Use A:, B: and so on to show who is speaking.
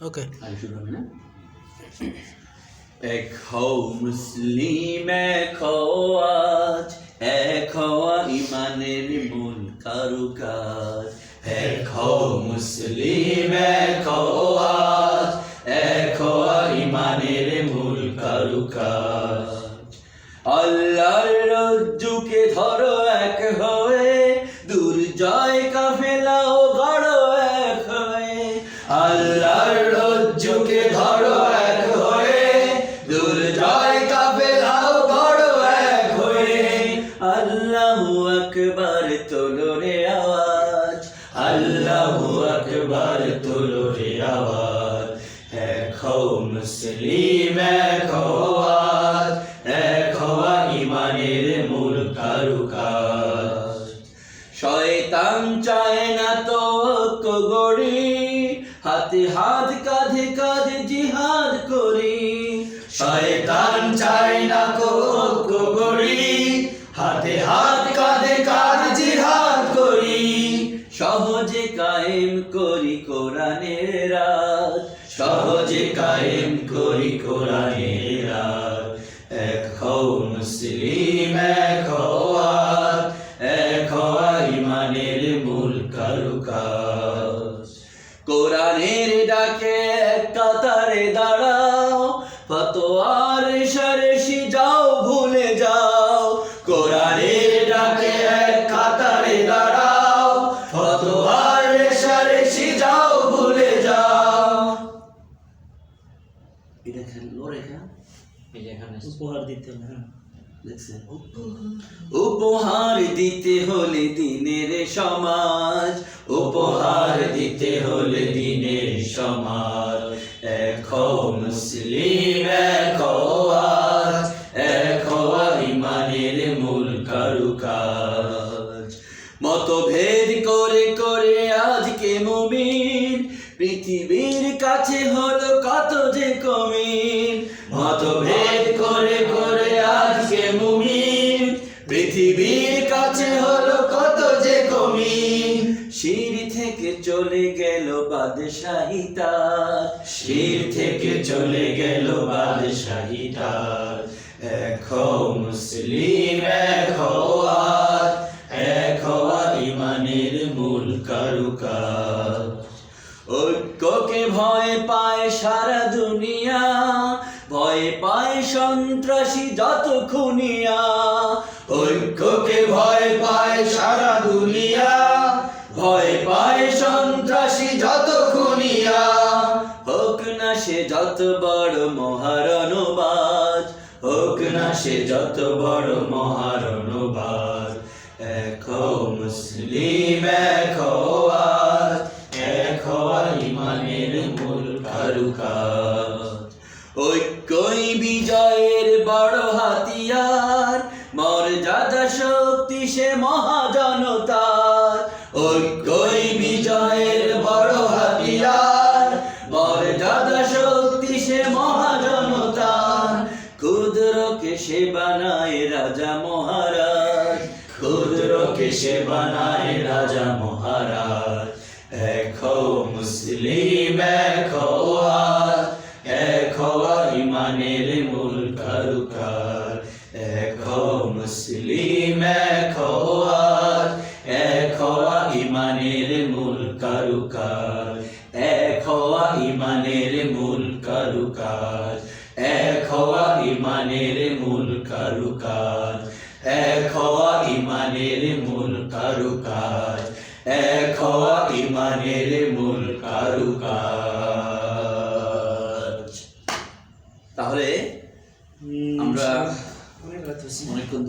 A: ওকে
B: শুরু হবে না? এক হও মুসলিম, এক হও আজ, এক হওয়া ইমানের মূল কারুকাজ। এক হও মুসলিম, এক হও আজ, এক হওয়া ইমানের মূল কারুকাজ। আল্লাহর রজ্জুকে ধরো এক হয়ে, দুর্জয় কাফেলাও গড়ো এক হয়ে। আল্লাহর রজ্জুকে ধরো এক হয়ে, দুর্জয় কাফেলাও গড়ো এক হয়ে। আল্লাহু আকবার তোলো রে আওয়াজ, আল্লাহু আকবার তোলো রে আওয়াজ। এক হও মুসলিম, এক হও আজ, এক হওয়া ইমানের মূল কারুকাজ। শয়তান চায় না তো ঐক্য গড়ি, হাতে হাত কাঁধে কাঁধে জিহাদ করি। শয়তান চায় না তো ঐক্য গড়ি, হাতে হাত কাঁধে কাঁধে জিহাদ করি। সহজে কায়েম করি কোরআনের রাত, সহজে কায়েম করি কোরআনের রাত। এক হও মুসলিম, এক হও আজ, এক হওয়া ইমানের মূল কারুকাজ। কোরআনের ডাকে এক কাতারে দাঁড়াও, ফতোয়ার রেশারেশি যাও ভুলে যাও। কোরআনের ডাকে এক কাতারে দাঁড়াও, ফতোয়ার রেশারেশি যাও ভুলে যাও। এটা খেললো রেখা
A: উপহার দিতে হবে।
B: উপহার দিতে হলে দিনের সমাজ, উপহার দিতে হলে দিনের সমাজ। এক হও মুসলিম, এক হও আজ, এক হওয়া ইমানের মূল কারুকাজ। মতভেদ করে করে আজকে মুমিন, পৃথিবীর কাছে হলো কত যে কমিন। মতভেদ করে করে আজকে মুমিন, পৃথিবীর কাছে হলো কত যে কমিন। শির থেকে চলে গেল বাদশাহিতা, শির থেকে চলে গেল বাদশাহিতা। এক হও মুসলিম, এক হও আজ, এক হওয়া ইমানের মূল কারুকাজ। ঐক্যকে ভয় পায় সারা দুনিয়া, ভয় পায় সন্ত্রাসী যত খুনিয়া। ঐক্যকে ভয় পায় সারা দুনিয়া, ভয় পায় সন্ত্রাসী যত খুনিয়া। হোক না সে যত বড় মহারণবাজ, হোক না সে যত বড় মহারণবাজ। এক হও মুসলিম, এক হও আজ, এক হওয়া ইমানের মূল কারুকাজ। ঐক্যই বিজয়ের বড় হাতিয়ার, মর্যাদা শক্তি সে মহাজনতার। ঐক্যই বিজয়ের বড় হাতিয়ার, মর্যাদা শক্তি সে মহাজনতার। ক্ষুদ্রকে সে বানায় রাজা মহারাজ, ক্ষুদ্রকে সে বানায় রাজা মহারাজ। এক হও মুসলিম, এক হও আজ, এক হওয়া ইমানের মূল কারুকাজ। এক হও মুসলিম, এক হও আজ, এক হওয়া ইমানের মূল কারুকাজ। এক হওয়া ইমানের মূল কারুকাজ, এক হওয়া ইমানের মূল কারুকাজ। এক হওয়া ইমানের মূল কারুকাজ, এক হওয়া ইমানের মূল কারুকাজ। তাহলে আমরা অনেকক্ষণ